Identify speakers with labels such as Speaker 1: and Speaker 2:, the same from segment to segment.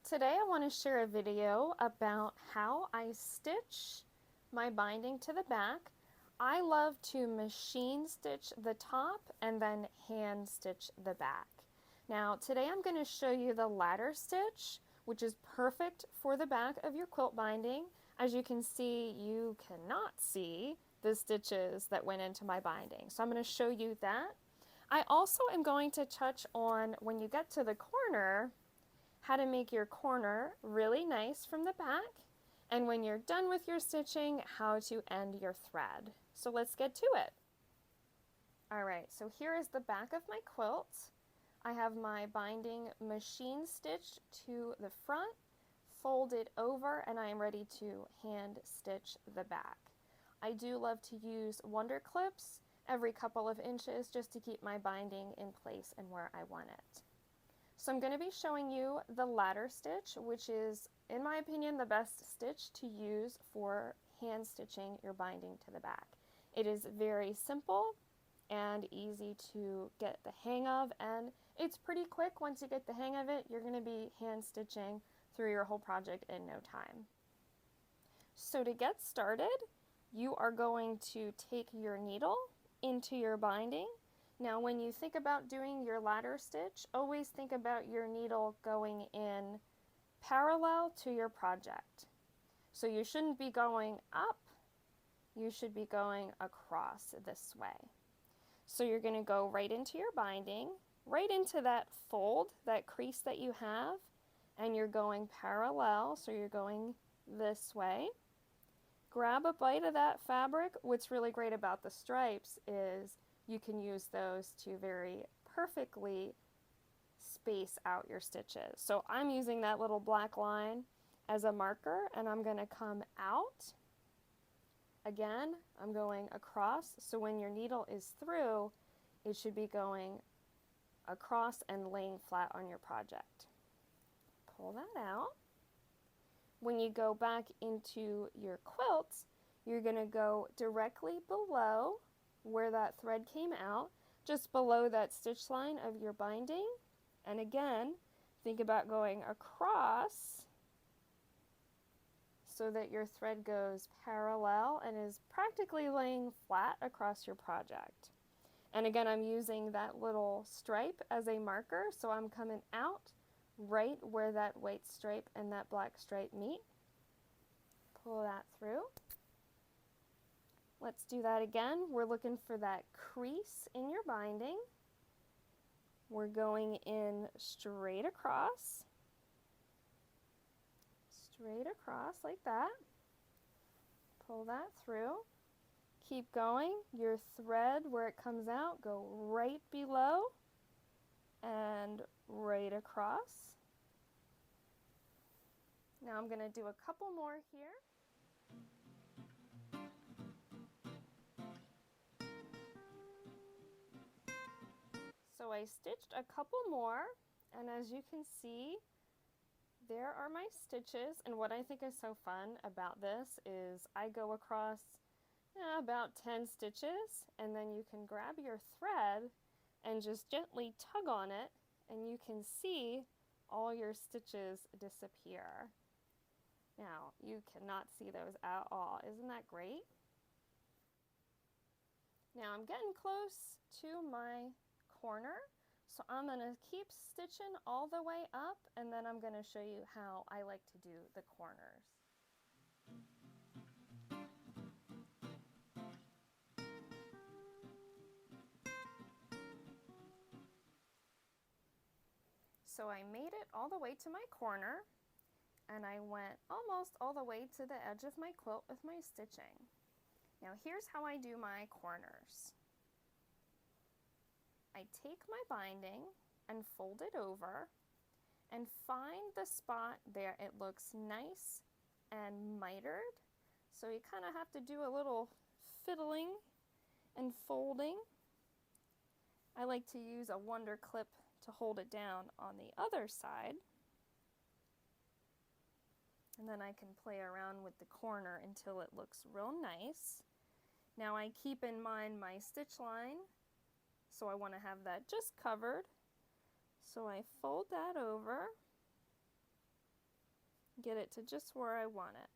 Speaker 1: Today I want to share a video about how I stitch my binding to the back. I love to machine stitch the top and then hand stitch the back. Now today I'm going to show you the ladder stitch, which is perfect for the back of your quilt binding. As you can see, you cannot see the stitches that went into my binding. So I'm going to show you that. I also am going to touch on when you get to the corner, how to make your corner really nice from the back, and when you're done with your stitching, how to end your thread. So let's get to it. Alright, so here is the back of my quilt. I have my binding machine stitched to the front, folded over, and I am ready to hand stitch the back. I do love to use wonder clips every couple of inches just to keep my binding in place and where I want it. So I'm going to be showing you the ladder stitch, which is, in my opinion, the best stitch to use for hand stitching your binding to the back. It is very simple and easy to get the hang of, and it's pretty quick. Once you get the hang of it, you're going to be hand stitching through your whole project in no time. So to get started, you are going to take your needle into your binding. Now when you think about doing your ladder stitch, always think about your needle going in parallel to your project. So you shouldn't be going up, you should be going across this way. So you're going to go right into your binding, right into that fold, that crease that you have, and you're going parallel, so you're going this way. Grab a bite of that fabric. What's really great about the stripes is you can use those to very perfectly space out your stitches. So I'm using that little black line as a marker, and I'm going to come out. Again, I'm going across, so when your needle is through, it should be going across and laying flat on your project. Pull that out. When you go back into your quilt, you're going to go directly below where that thread came out, just below that stitch line of your binding. And again, think about going across so that your thread goes parallel and is practically laying flat across your project. And again, I'm using that little stripe as a marker, so I'm coming out right where that white stripe and that black stripe meet. Pull that through. Let's do that again. We're looking for that crease in your binding. We're going in straight across like that. Pull that through. Keep going. Your thread, where it comes out, go right below and right across. Now I'm going to do a couple more here. So I stitched a couple more, and as you can see, there are my stitches. And what I think is so fun about this is I go across about 10 stitches, and then you can grab your thread and just gently tug on it, and you can see all your stitches disappear. Now, you cannot see those at all. Isn't that great? Now I'm getting close to my corner, so I'm going to keep stitching all the way up, and then I'm going to show you how I like to do the corners. So I made it all the way to my corner, and I went almost all the way to the edge of my quilt with my stitching. Now here's how I do my corners. I take my binding and fold it over and find the spot there it looks nice and mitered. So you kind of have to do a little fiddling and folding. I like to use a wonder clip to hold it down on the other side. And then I can play around with the corner until it looks real nice. Now I keep in mind my stitch line, so I want to have that just covered. So I fold that over get it to just where I want it.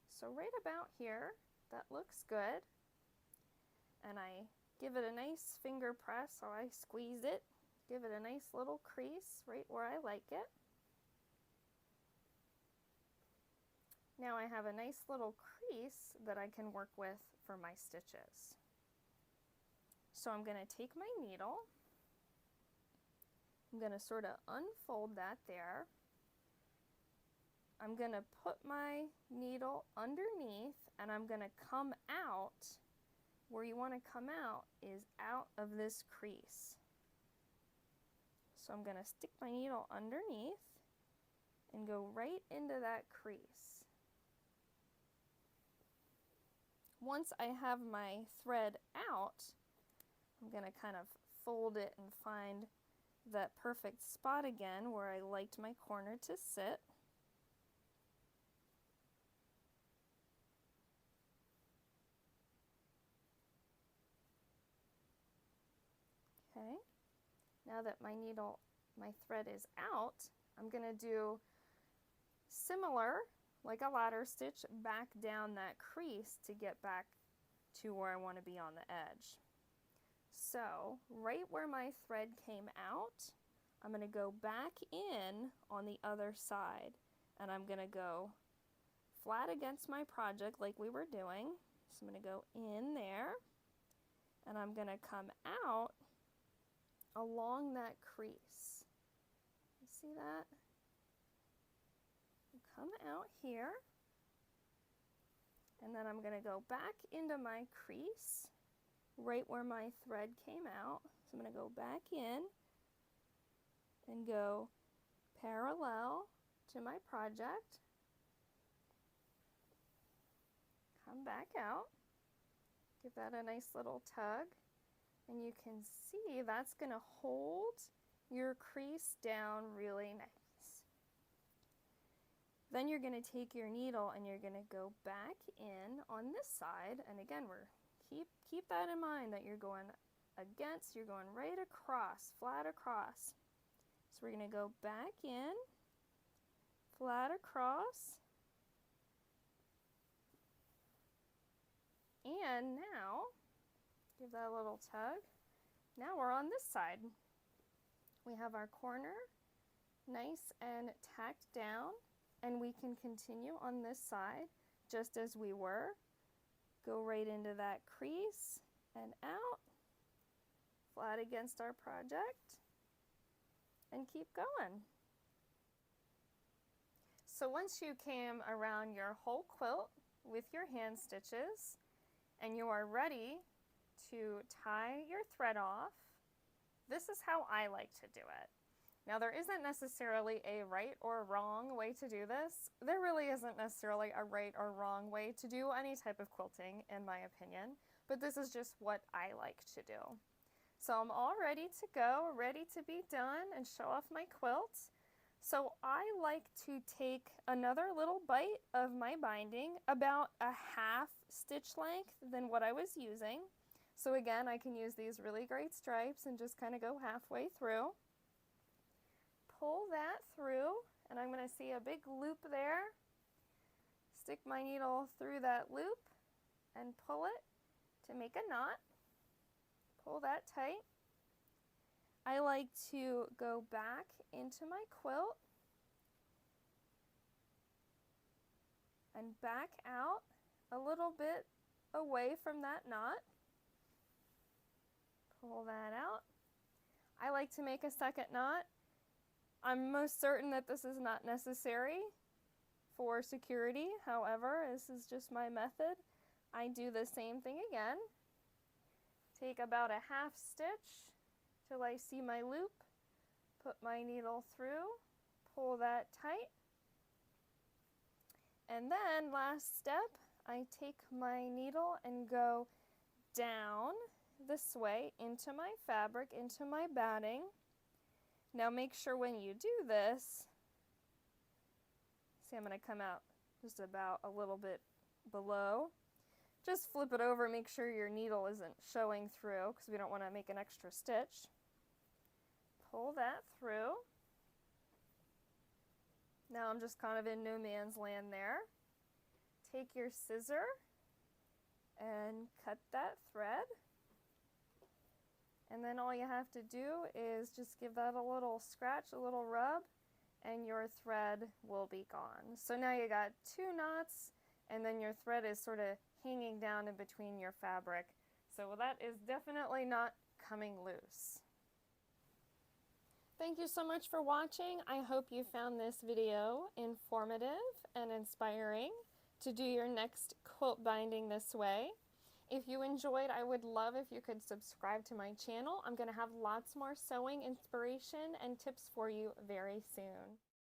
Speaker 1: So right about here, that looks good. And I give it a nice finger press, so I squeeze it, give it a nice little crease right where I like it. Now I have a nice little crease that I can work with for my stitches. So I'm going to take my needle, I'm going to sort of unfold that there. I'm going to put my needle underneath and I'm going to come out. Where you want to come out is out of this crease. So I'm going to stick my needle underneath and go right into that crease. Once I have my thread out, I'm going to kind of fold it and find that perfect spot again where I liked my corner to sit. Okay, now that my thread is out, I'm going to do similar, like a ladder stitch, back down that crease to get back to where I want to be on the edge. So right where my thread came out, I'm going to go back in on the other side, and I'm going to go flat against my project like we were doing. So I'm going to go in there, and I'm going to come out along that crease. You see that? Come out here, and then I'm going to go back into my crease right where my thread came out. So I'm going to go back in and go parallel to my project, come back out, give that a nice little tug, and you can see that's going to hold your crease down really nice. Then you're going to take your needle and you're going to go back in on this side, and again, keep that in mind that you're going right across, flat across. So we're going to go back in, flat across, and now give that a little tug. Now we're on this side. We have our corner nice and tacked down, and we can continue on this side just as we were. Go right into that crease and out, flat against our project, and keep going. So once you came around your whole quilt with your hand stitches and you are ready to tie your thread off, this is how I like to do it. Now there isn't necessarily a right or wrong way to do this. There really isn't necessarily a right or wrong way to do any type of quilting, in my opinion, but this is just what I like to do. So I'm all ready to go, ready to be done and show off my quilt. So I like to take another little bite of my binding, about a half stitch length than what I was using. So again, I can use these really great stripes and just kind of go halfway through. Pull that through, and I'm going to see a big loop there. Stick my needle through that loop and pull it to make a knot. Pull that tight. I like to go back into my quilt and back out a little bit away from that knot. Pull that out. I like to make a second knot. I'm most certain that this is not necessary for security. However, this is just my method. I do the same thing again. Take about a half stitch till I see my loop, put my needle through, pull that tight, and then last step, I take my needle and go down this way into my fabric, into my batting. Now make sure when you do this, see, I'm going to come out just about a little bit below. Just flip it over, make sure your needle isn't showing through because we don't want to make an extra stitch. Pull that through. Now I'm just kind of in no man's land there. Take your scissor and cut that thread. And then all you have to do is just give that a little scratch, a little rub, and your thread will be gone. So now you got 2 knots, and then your thread is sort of hanging down in between your fabric. So that is definitely not coming loose. Thank you so much for watching. I hope you found this video informative and inspiring to do your next quilt binding this way. If you enjoyed, I would love if you could subscribe to my channel. I'm going to have lots more sewing inspiration and tips for you very soon.